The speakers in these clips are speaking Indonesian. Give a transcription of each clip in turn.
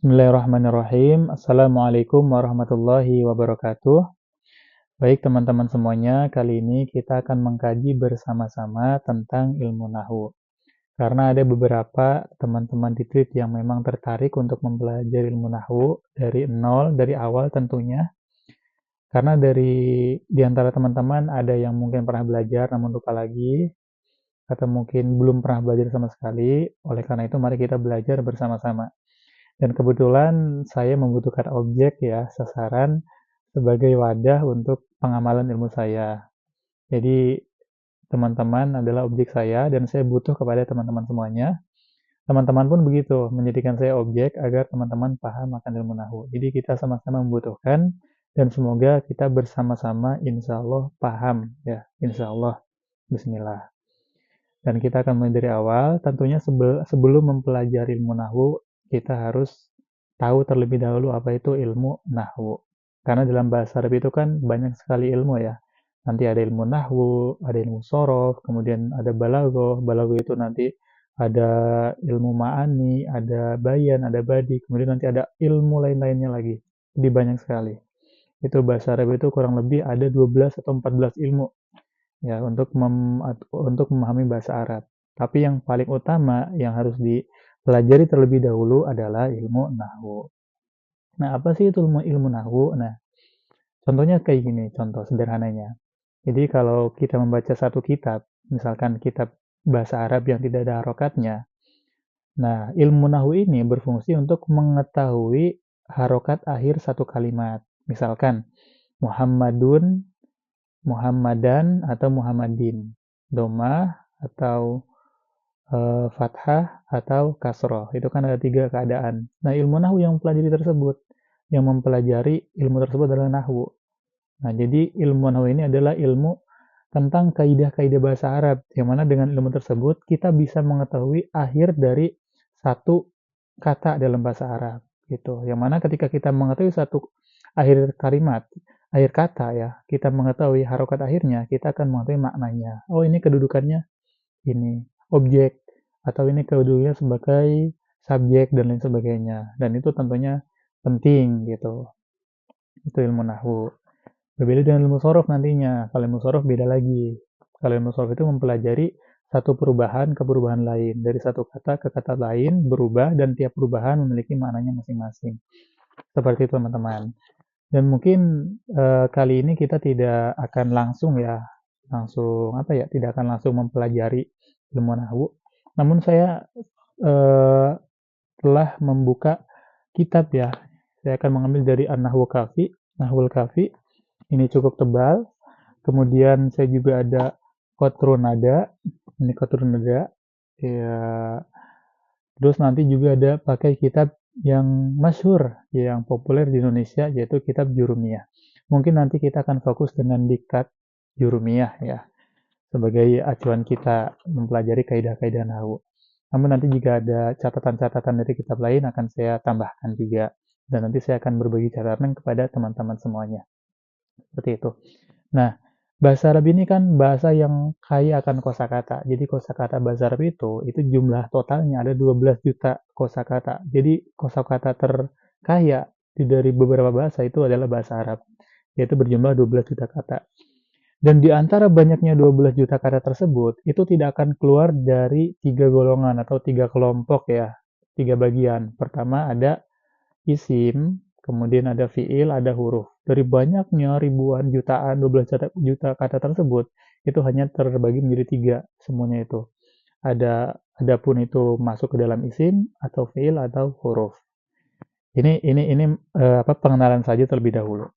Bismillahirrahmanirrahim. Assalamualaikum warahmatullahi wabarakatuh. Baik teman-teman semuanya, kali ini kita akan mengkaji bersama-sama tentang ilmu nahwu. Karena ada beberapa teman-teman di tweet yang memang tertarik untuk mempelajari ilmu nahwu dari nol, dari awal tentunya. Karena di antara teman-teman ada yang mungkin pernah belajar namun lupa lagi, atau mungkin belum pernah belajar sama sekali. Oleh karena itu, mari kita belajar bersama-sama. Dan kebetulan saya membutuhkan objek ya, sasaran sebagai wadah untuk pengamalan ilmu saya. Jadi teman-teman adalah objek saya dan saya butuh kepada teman-teman semuanya. Teman-teman pun begitu, menjadikan saya objek agar teman-teman paham akan ilmu nahwu. Jadi kita sama-sama membutuhkan dan semoga kita bersama-sama insya Allah paham ya, insya Allah. Bismillah. Dan kita akan mulai dari awal, tentunya sebelum mempelajari ilmu nahwu, kita harus tahu terlebih dahulu apa itu ilmu nahwu. Karena dalam bahasa Arab itu kan banyak sekali ilmu ya. Nanti ada ilmu nahwu, ada ilmu sorof, kemudian ada balaghah. Balaghah itu nanti ada ilmu ma'ani, ada bayan, ada badi, kemudian nanti ada ilmu lain-lainnya lagi. Jadi banyak sekali. Itu bahasa Arab itu kurang lebih ada 12 atau 14 ilmu ya untuk memahami bahasa Arab. Tapi yang paling utama yang harus dipelajari terlebih dahulu adalah ilmu nahwu. Nah, apa sih itu ilmu nahwu? Nah, contohnya kayak gini, contoh sederhananya. Jadi kalau kita membaca satu kitab, misalkan kitab bahasa Arab yang tidak ada harokatnya, nah ilmu nahwu ini berfungsi untuk mengetahui harokat akhir satu kalimat. Misalkan Muhammadun, Muhammadan atau Muhammadin, domah atau fathah atau kasroh. Itu kan ada tiga keadaan. Nah, ilmu nahwu yang mempelajari ilmu tersebut adalah nahwu. Nah, jadi ilmu nahwu ini adalah ilmu tentang kaidah-kaidah bahasa Arab, yang mana dengan ilmu tersebut kita bisa mengetahui akhir dari satu kata dalam bahasa Arab, gitu. Yang mana ketika kita mengetahui satu akhir kalimat, akhir kata ya, kita mengetahui harokat akhirnya, kita akan mengetahui maknanya. Oh, ini kedudukannya ini objek atau ini kedudukannya sebagai subjek dan lain sebagainya. Dan itu tentunya penting gitu. Itu ilmu nahwu. Berbeda dengan ilmu sorof nantinya. Kalau ilmu sorof beda lagi. Kalau ilmu sorof itu mempelajari satu perubahan ke perubahan lain. Dari satu kata ke kata lain berubah dan tiap perubahan memiliki maknanya masing-masing. Seperti itu teman-teman. Dan mungkin kali ini kita tidak akan langsung ya, tidak akan langsung mempelajari ilmu nahwu. Namun saya eh, telah membuka kitab ya. Saya akan mengambil dari An-Nahwu Kafi, Nahwul Kafi. Ini cukup tebal. Kemudian saya juga ada Qatrun Nada. Ini Qatrun Nada. Ya, terus nanti juga ada pakai kitab yang masyhur, yang populer di Indonesia, yaitu kitab Jurumiyah. Mungkin nanti kita akan fokus dengan diktat Jurumiyah ya, sebagai acuan kita mempelajari kaidah-kaidah nahwu. Namun nanti jika ada catatan-catatan dari kitab lain akan saya tambahkan juga. Dan nanti saya akan berbagi catatan kepada teman-teman semuanya. Seperti itu. Nah, bahasa Arab ini kan bahasa yang kaya akan kosakata. Jadi kosakata bahasa Arab itu jumlah totalnya ada 12 juta kosakata. Jadi kosakata terkaya dari beberapa bahasa itu adalah bahasa Arab, yaitu berjumlah 12 juta kata. Dan di antara banyaknya 12 juta kata tersebut, itu tidak akan keluar dari tiga golongan atau tiga kelompok ya, tiga bagian. Pertama ada isim, kemudian ada fiil, ada huruf. Dari banyaknya ribuan jutaan 12 juta kata tersebut, itu hanya terbagi menjadi tiga semuanya itu. Adapun itu masuk ke dalam isim atau fiil atau huruf. Ini pengenalan saja terlebih dahulu.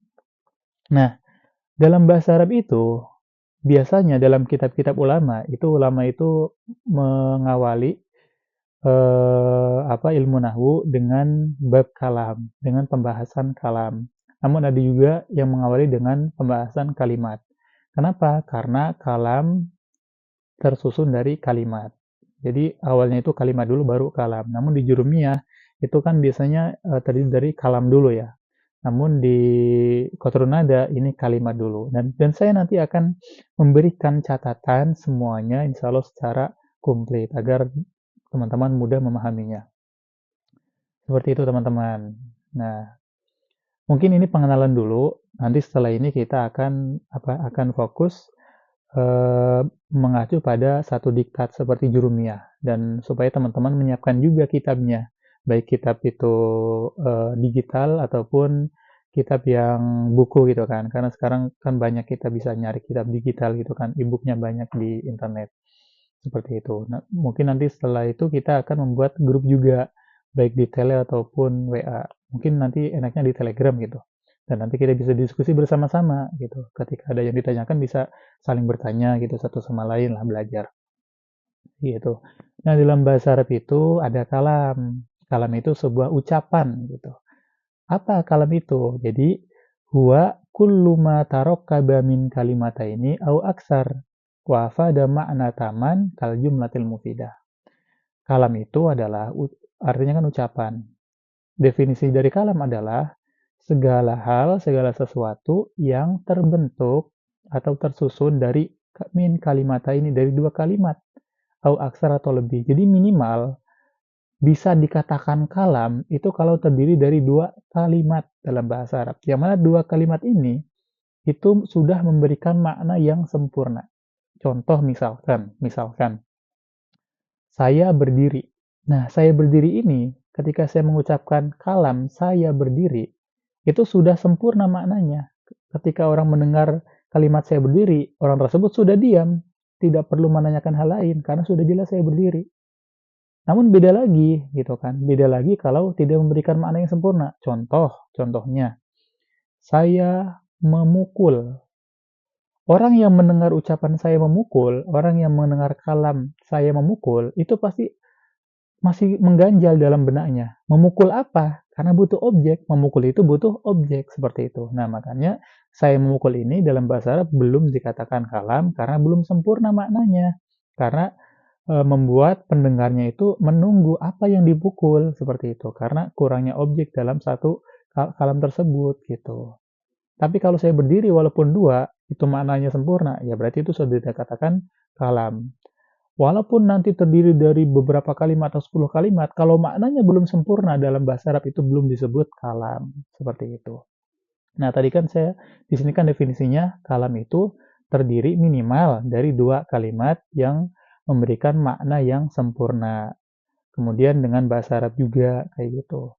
Nah, dalam bahasa Arab itu biasanya dalam kitab-kitab ulama itu mengawali ilmu nahwu dengan bab kalam, dengan pembahasan kalam. Namun ada juga yang mengawali dengan pembahasan kalimat. Kenapa? Karena kalam tersusun dari kalimat. Jadi awalnya itu kalimat dulu baru kalam. Namun di Jurumiyah itu kan biasanya terdiri dari kalam dulu ya. Namun di Qatrun Nada ini kalimat dulu. Dan saya nanti akan memberikan catatan semuanya insya Allah secara komplit agar teman-teman mudah memahaminya. Seperti itu teman-teman. Nah, mungkin ini pengenalan dulu. Nanti setelah ini kita akan fokus mengacu pada satu diktat seperti Jurumiyah, dan supaya teman-teman menyiapkan juga kitabnya, baik kitab itu digital ataupun kitab yang buku gitu kan, karena sekarang kan banyak kita bisa nyari kitab digital gitu kan, e-booknya banyak di internet seperti itu. Nah, mungkin nanti setelah itu kita akan membuat grup juga, baik di Tele ataupun WA. Mungkin nanti enaknya di Telegram gitu. Dan nanti kita bisa diskusi bersama-sama gitu. Ketika ada yang ditanyakan bisa saling bertanya gitu satu sama lain lah, belajar gitu. Nah, dalam bahasa Arab itu ada kalam. Kalam itu sebuah ucapan gitu. Apa kalam itu? Jadi huwa kullu ma tarakkaba min kalimataini au aksar wa afada ma'na taman kal jumlatil mufidah. Kalam itu adalah artinya kan ucapan. Definisi dari kalam adalah segala hal, segala sesuatu yang terbentuk atau tersusun dari min kalimata ini, dari dua kalimat au aksar atau lebih. Jadi minimal bisa dikatakan kalam itu kalau terdiri dari dua kalimat dalam bahasa Arab. Yang mana dua kalimat ini itu sudah memberikan makna yang sempurna. Contoh misalkan saya berdiri. Nah, saya berdiri ini ketika saya mengucapkan kalam saya berdiri, itu sudah sempurna maknanya. Ketika orang mendengar kalimat saya berdiri, orang tersebut sudah diam, tidak perlu menanyakan hal lain karena sudah jelas saya berdiri. Namun beda lagi gitu kan, beda lagi kalau tidak memberikan makna yang sempurna. Contohnya, saya memukul. Orang yang mendengar ucapan saya memukul, orang yang mendengar kalam saya memukul, itu pasti masih mengganjal dalam benaknya. Memukul apa? Karena butuh objek. Memukul itu butuh objek, seperti itu. Nah, makanya saya memukul ini dalam bahasa Arab belum dikatakan kalam karena belum sempurna maknanya. Karena membuat pendengarnya itu menunggu apa yang dipukul seperti itu karena kurangnya objek dalam satu kalam tersebut gitu. Tapi kalau saya berdiri walaupun dua itu maknanya sempurna, ya berarti itu sudah dikatakan kalam. Walaupun nanti terdiri dari beberapa kalimat atau 10 kalimat, kalau maknanya belum sempurna dalam bahasa Arab itu belum disebut kalam, seperti itu. Nah, tadi kan saya di sini kan definisinya kalam itu terdiri minimal dari dua kalimat yang memberikan makna yang sempurna. Kemudian dengan bahasa Arab juga kayak gitu.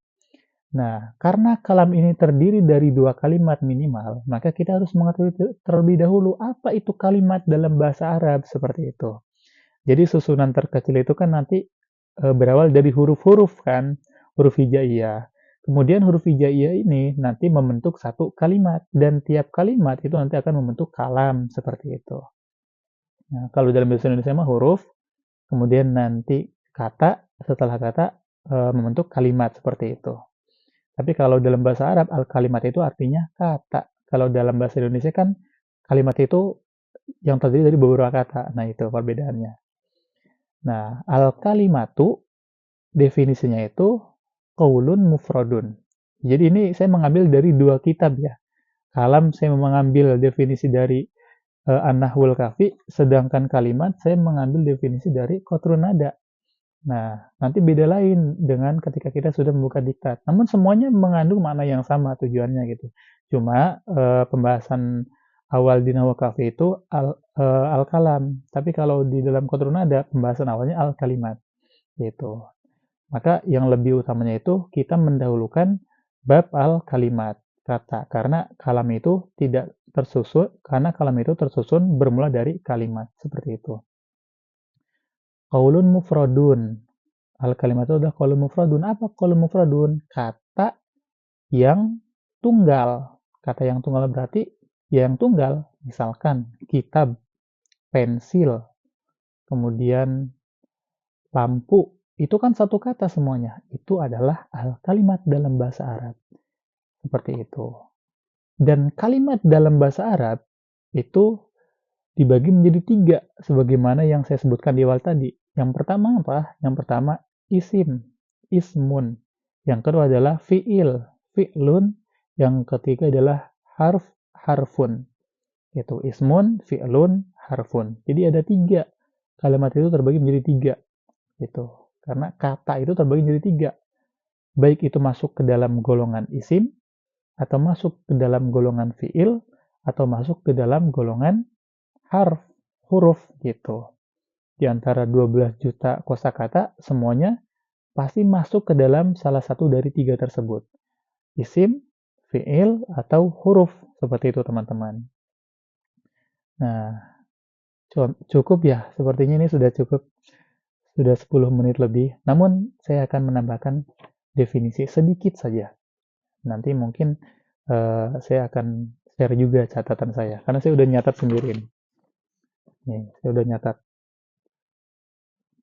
Nah, karena kalam ini terdiri dari dua kalimat minimal, maka kita harus mengetahui terlebih dahulu apa itu kalimat dalam bahasa Arab seperti itu. Jadi susunan terkecil itu kan nanti berawal dari huruf-huruf kan, huruf hijaiyah. Kemudian huruf hijaiyah ini nanti membentuk satu kalimat dan tiap kalimat itu nanti akan membentuk kalam seperti itu. Nah, kalau dalam bahasa Indonesia mah huruf, kemudian nanti kata, setelah kata membentuk kalimat seperti itu. Tapi kalau dalam bahasa Arab al-kalimat itu artinya kata. Kalau dalam bahasa Indonesia kan kalimat itu yang terdiri dari beberapa kata. Nah, itu perbedaannya. Nah, al-kalimatu definisinya itu qaulun mufradun. Jadi ini saya mengambil dari dua kitab ya. Kalam saya mengambil definisi dari An-Nahwul Kafi, sedangkan kalimat saya mengambil definisi dari Qatrun Nada. Nah, nanti beda lain dengan ketika kita sudah membuka diktat. Namun semuanya mengandung makna yang sama tujuannya gitu. Cuma pembahasan awal di Nahwu Kafi itu al-kalam. Tapi kalau di dalam Qatrun Nada pembahasan awalnya al-kalimat gitu. Maka yang lebih utamanya itu kita mendahulukan bab al-kalimat, kata. Karena kalam itu tidak tersusun, karena kalam itu tersusun bermula dari kalimat. Seperti itu. Qaulun mufradun. Al-kalimat itu adalah qaulun mufradun. Apa qaulun mufradun? Kata yang tunggal. Kata yang tunggal berarti yang tunggal. Misalkan kitab, pensil, kemudian lampu, itu kan satu kata semuanya. Itu adalah al-kalimat dalam bahasa Arab. Seperti itu. Dan kalimat dalam bahasa Arab itu dibagi menjadi tiga, sebagaimana yang saya sebutkan di awal tadi. Yang pertama apa? Yang pertama isim, ismun. Yang kedua adalah fi'il, fi'lun. Yang ketiga adalah harfun. Itu ismun, fi'lun, harfun. Jadi ada tiga. Kalimat itu terbagi menjadi tiga. Gitu. Karena kata itu terbagi menjadi tiga. baik itu masuk ke dalam golongan isim, atau masuk ke dalam golongan fiil, atau masuk ke dalam golongan huruf gitu. Di antara 12 juta kosakata, semuanya pasti masuk ke dalam salah satu dari 3 tersebut. Isim, fiil, atau huruf. Seperti itu teman-teman. Nah, cukup ya. Sepertinya ini sudah cukup. Sudah 10 menit lebih. Namun, saya akan menambahkan definisi sedikit saja. Nanti mungkin saya akan share juga catatan saya. Karena saya udah nyatat sendiri ini. Nih, saya udah nyatat.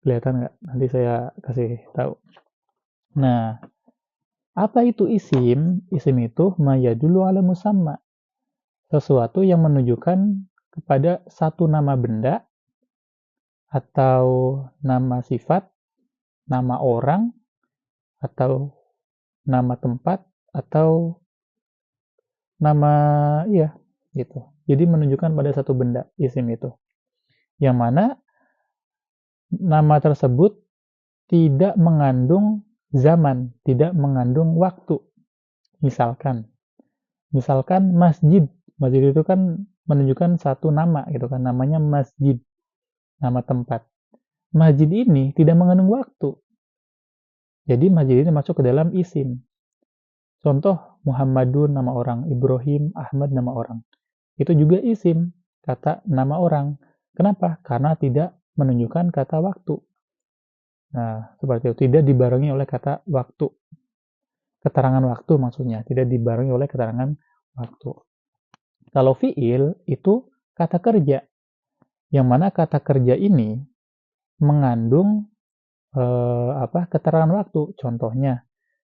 Kelihatan nggak? Nanti saya kasih tahu. Nah, apa itu isim? Isim itu mayadulu ala musamma. Sesuatu yang menunjukkan kepada satu nama benda atau nama sifat, nama orang, atau nama tempat, atau nama, iya, gitu. Jadi menunjukkan pada satu benda, isim itu. Yang mana nama tersebut tidak mengandung zaman, tidak mengandung waktu. Misalkan masjid. Masjid itu kan menunjukkan satu nama gitu kan, namanya masjid, nama tempat. Masjid ini tidak mengandung waktu. Jadi masjid ini masuk ke dalam isim. Contoh Muhammadun nama orang, Ibrahim, Ahmad nama orang. Itu juga isim, kata nama orang. Kenapa? Karena tidak menunjukkan kata waktu. Nah, seperti itu. Tidak dibarengi oleh kata waktu. Keterangan waktu maksudnya. Tidak dibarengi oleh keterangan waktu. Kalau fiil itu kata kerja. Yang mana kata kerja ini mengandung keterangan waktu. Contohnya,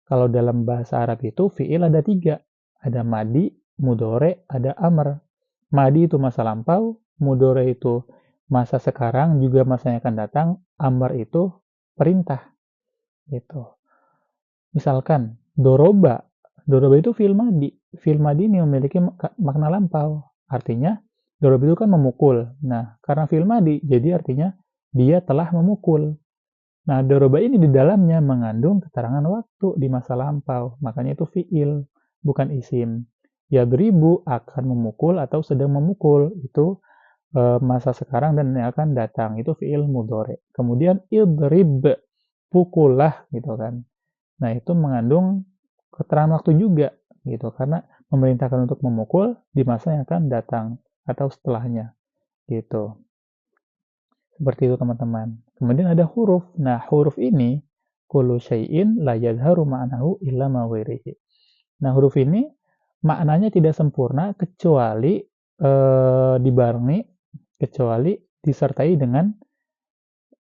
kalau dalam bahasa Arab itu fiil ada 3. Ada madi, mudore, ada amr. Madi itu masa lampau, mudore itu masa sekarang, juga masa yang akan datang, amr itu perintah. Gitu. Misalkan, doroba. Doroba itu fiil madi. Fiil madi ini memiliki makna lampau. Artinya, doroba itu kan memukul. Nah, karena fiil madi, jadi artinya dia telah memukul. Nah, doroba ini di dalamnya mengandung keterangan waktu di masa lampau. Makanya itu fiil, bukan isim. Yadribu akan memukul atau sedang memukul. Itu masa sekarang dan yang akan datang. Itu fiil mudhari. Kemudian idrib, pukullah gitu kan. Nah, itu mengandung keterangan waktu juga gitu karena memerintahkan untuk memukul di masa yang akan datang atau setelahnya gitu. Seperti itu teman-teman. Kemudian ada huruf. Nah, huruf ini kullu syai'in la yadharu ma'nahu illa ma ghairihi. Nah, huruf ini maknanya tidak sempurna kecuali dibarengi, kecuali disertai dengan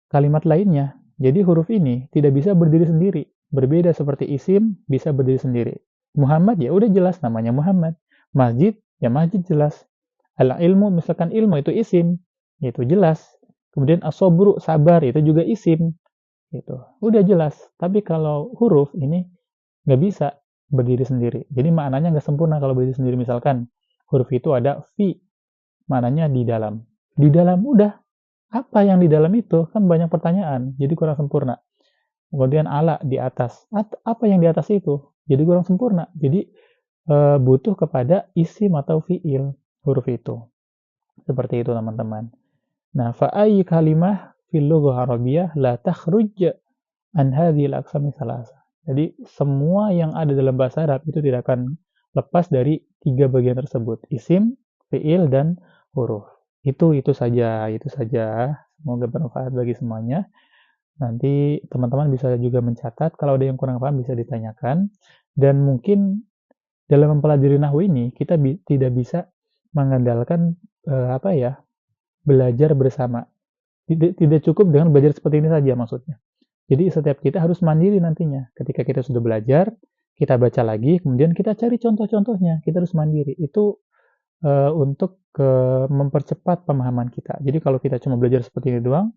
kalimat lainnya. Jadi huruf ini tidak bisa berdiri sendiri. Berbeda seperti isim bisa berdiri sendiri. Muhammad ya udah jelas namanya Muhammad. Masjid ya masjid jelas. Al-ilmu misalkan ilmu itu isim, itu jelas. Kemudian asobru sabar itu juga isim, gitu. Udah jelas. Tapi kalau huruf ini nggak bisa berdiri sendiri. Jadi maknanya nggak sempurna kalau berdiri sendiri. Misalkan huruf itu ada fi, maknanya di dalam. Di dalam udah. Apa yang di dalam itu? Kan banyak pertanyaan, jadi kurang sempurna. Kemudian ala di atas. Apa yang di atas itu? Jadi kurang sempurna. Jadi butuh kepada isim atau fiil huruf itu. Seperti itu teman-teman. Nah, fa'ayi kalimah fil lughah arabiyyah la takhruj an hadhil aqsami salasa. Jadi semua yang ada dalam bahasa Arab itu tidak akan lepas dari 3 bagian tersebut, isim, fiil, dan huruf. Itu saja. Semoga bermanfaat bagi semuanya. Nanti teman-teman bisa juga mencatat, kalau ada yang kurang paham bisa ditanyakan. Dan mungkin dalam mempelajari nahwu ini kita tidak bisa mengandalkan belajar bersama. Tidak cukup dengan belajar seperti ini saja maksudnya. Jadi setiap kita harus mandiri nantinya. Ketika kita sudah belajar, kita baca lagi, kemudian kita cari contoh-contohnya. Kita harus mandiri. Itu untuk mempercepat pemahaman kita. Jadi kalau kita cuma belajar seperti ini doang,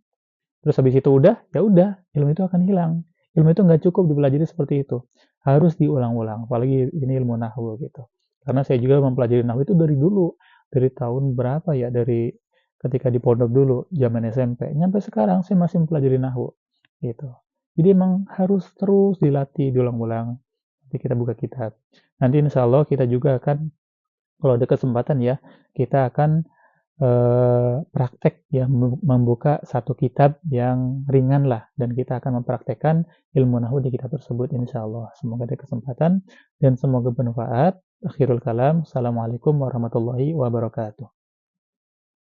terus habis itu ya udah, ilmu itu akan hilang. Ilmu itu nggak cukup dipelajari seperti itu. Harus diulang-ulang, apalagi ini ilmu nahwu gitu. Karena saya juga mempelajari nahwu itu dari dulu, dari tahun berapa ya, dari ketika di pondok dulu, zaman SMP, nyampe sekarang saya masih mempelajari nahwu gitu. Jadi emang harus terus dilatih, diulang-ulang. Nanti kita buka kitab. Nanti insya Allah kita juga akan, kalau ada kesempatan ya, kita akan praktek ya, membuka satu kitab yang ringan lah, dan kita akan mempraktekkan ilmu nahwu di kitab tersebut insya Allah. Semoga ada kesempatan dan semoga bermanfaat. Akhirul kalam. Assalamualaikum warahmatullahi wabarakatuh.